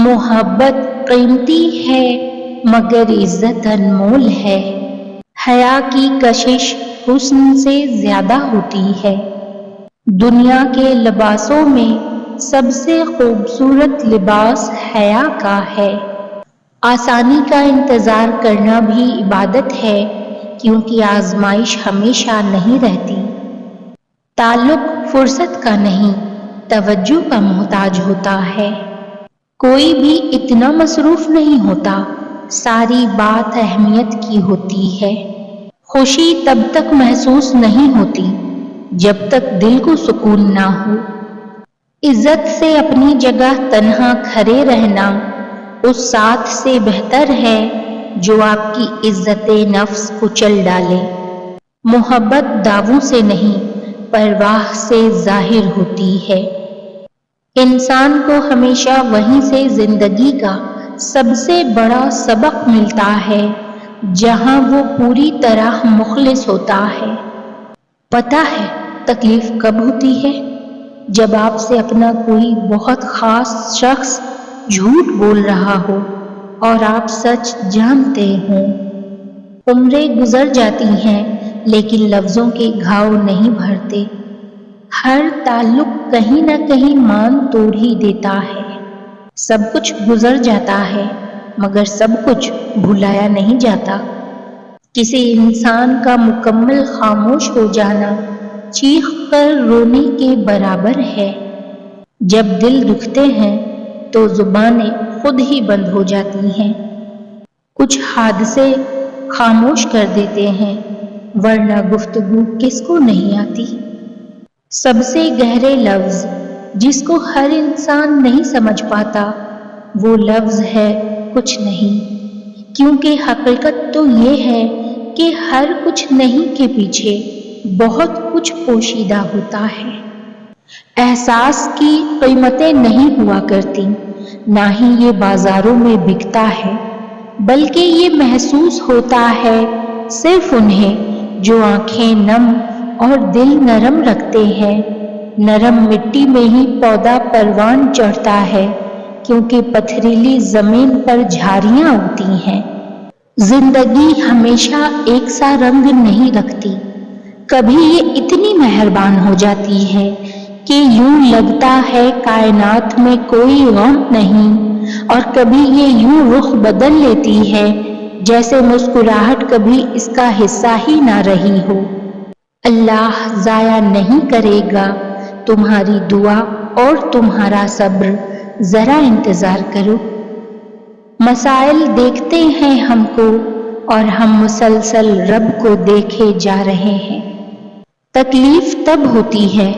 محبت قیمتی ہے مگر عزت انمول ہے۔ حیا کی کشش حسن سے زیادہ ہوتی ہے۔ دنیا کے لباسوں میں سب سے خوبصورت لباس حیا کا ہے۔ آسانی کا انتظار کرنا بھی عبادت ہے کیونکہ آزمائش ہمیشہ نہیں رہتی۔ تعلق فرصت کا نہیں، توجہ کا محتاج ہوتا ہے۔ کوئی بھی اتنا مصروف نہیں ہوتا، ساری بات اہمیت کی ہوتی ہے۔ خوشی تب تک محسوس نہیں ہوتی جب تک دل کو سکون نہ ہو۔ عزت سے اپنی جگہ تنہا کھڑے رہنا اس ساتھ سے بہتر ہے جو آپ کی عزت نفس کچل ڈالے۔ محبت دعووں سے نہیں، پرواہ سے ظاہر ہوتی ہے۔ انسان کو ہمیشہ وہیں سے زندگی کا سب سے بڑا سبق ملتا ہے جہاں وہ پوری طرح مخلص ہوتا ہے۔ پتہ ہے تکلیف کب ہوتی ہے؟ جب آپ سے اپنا کوئی بہت خاص شخص جھوٹ بول رہا ہو اور آپ سچ جانتے ہوں۔ عمریں گزر جاتی ہیں لیکن لفظوں کے گھاؤ نہیں بھرتے۔ ہر تعلق کہیں نہ کہیں مان توڑ ہی دیتا ہے۔ سب کچھ گزر جاتا ہے مگر سب کچھ بھلایا نہیں جاتا۔ کسی انسان کا مکمل خاموش ہو جانا چیخ کر رونے کے برابر ہے۔ جب دل دکھتے ہیں تو زبانیں خود ہی بند ہو جاتی ہیں۔ کچھ حادثے خاموش کر دیتے ہیں ورنہ گفتگو کس کو نہیں آتی۔ سب سے گہرے لفظ جس کو ہر انسان نہیں سمجھ پاتا وہ لفظ ہے کچھ نہیں، کیونکہ حقیقت تو یہ ہے کہ ہر کچھ نہیں کے پیچھے بہت کچھ پوشیدہ ہوتا ہے۔ احساس کی قیمتیں نہیں ہوا کرتی، نہ ہی یہ بازاروں میں بکتا ہے، بلکہ یہ محسوس ہوتا ہے صرف انہیں جو آنکھیں نم اور دل نرم رکھتے ہیں۔ نرم مٹی میں ہی پودا پروان چڑھتا ہے کیونکہ پتھریلی زمین پر جھاریاں اگتی ہیں۔ زندگی ہمیشہ ایک سا رنگ نہیں رکھتی، کبھی یہ اتنی مہربان ہو جاتی ہے کہ یوں لگتا ہے کائنات میں کوئی غم نہیں، اور کبھی یہ یوں رخ بدل لیتی ہے جیسے مسکراہٹ کبھی اس کا حصہ ہی نہ رہی ہو۔ اللہ ضائع نہیں کرے گا تمہاری دعا اور تمہارا صبر، ذرا انتظار کرو۔ مسائل دیکھتے ہیں ہم کو اور ہم مسلسل رب کو دیکھے جا رہے ہیں۔ تکلیف تب ہوتی ہے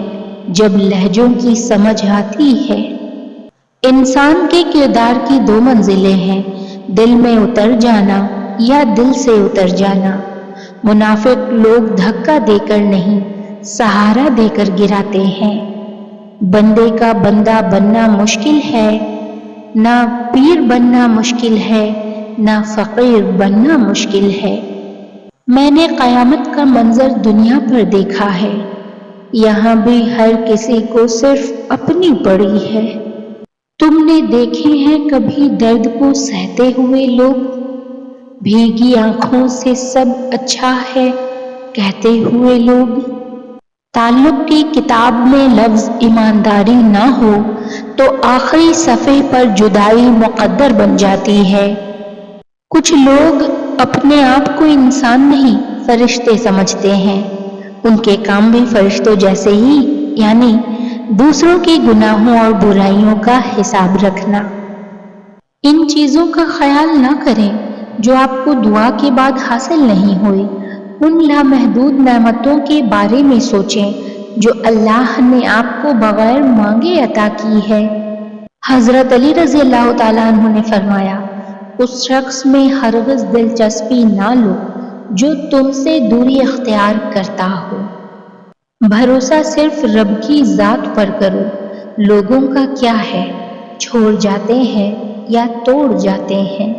جب لہجوں کی سمجھ آتی ہے۔ انسان کے کردار کی دو منزلیں ہیں، دل میں اتر جانا یا دل سے اتر جانا۔ منافق لوگ دھکا دے کر نہیں، سہارا دے کر گراتے ہیں۔ بندے کا بندہ بننا مشکل ہے، نہ پیر بننا مشکل ہے، نہ فقیر بننا مشکل ہے۔ میں نے قیامت کا منظر دنیا پر دیکھا ہے، یہاں بھی ہر کسی کو صرف اپنی پڑی ہے۔ تم نے دیکھے ہیں کبھی درد کو سہتے ہوئے لوگ؟ بھیگی آنکھوں سے سب اچھا ہے کہتے ہوئے لوگ؟ تعلق کی کتاب میں لفظ ایمانداری نہ ہو تو آخری صفحے پر جدائی مقدر بن جاتی ہے۔ کچھ لوگ اپنے آپ کو انسان نہیں فرشتے سمجھتے ہیں، ان کے کام بھی فرشتوں جیسے ہی، یعنی دوسروں کے گناہوں اور برائیوں کا حساب رکھنا۔ ان چیزوں کا خیال نہ کریں جو آپ کو دعا کے بعد حاصل نہیں ہوئی، ان لامحدود نعمتوں کے بارے میں سوچیں جو اللہ نے آپ کو بغیر مانگے عطا کی ہے۔ حضرت علی رضی اللہ تعالیٰ عنہ نے فرمایا، اس شخص میں ہرگز دلچسپی نہ لو جو تم سے دوری اختیار کرتا ہو۔ بھروسہ صرف رب کی ذات پر کرو، لوگوں کا کیا ہے، چھوڑ جاتے ہیں یا توڑ جاتے ہیں۔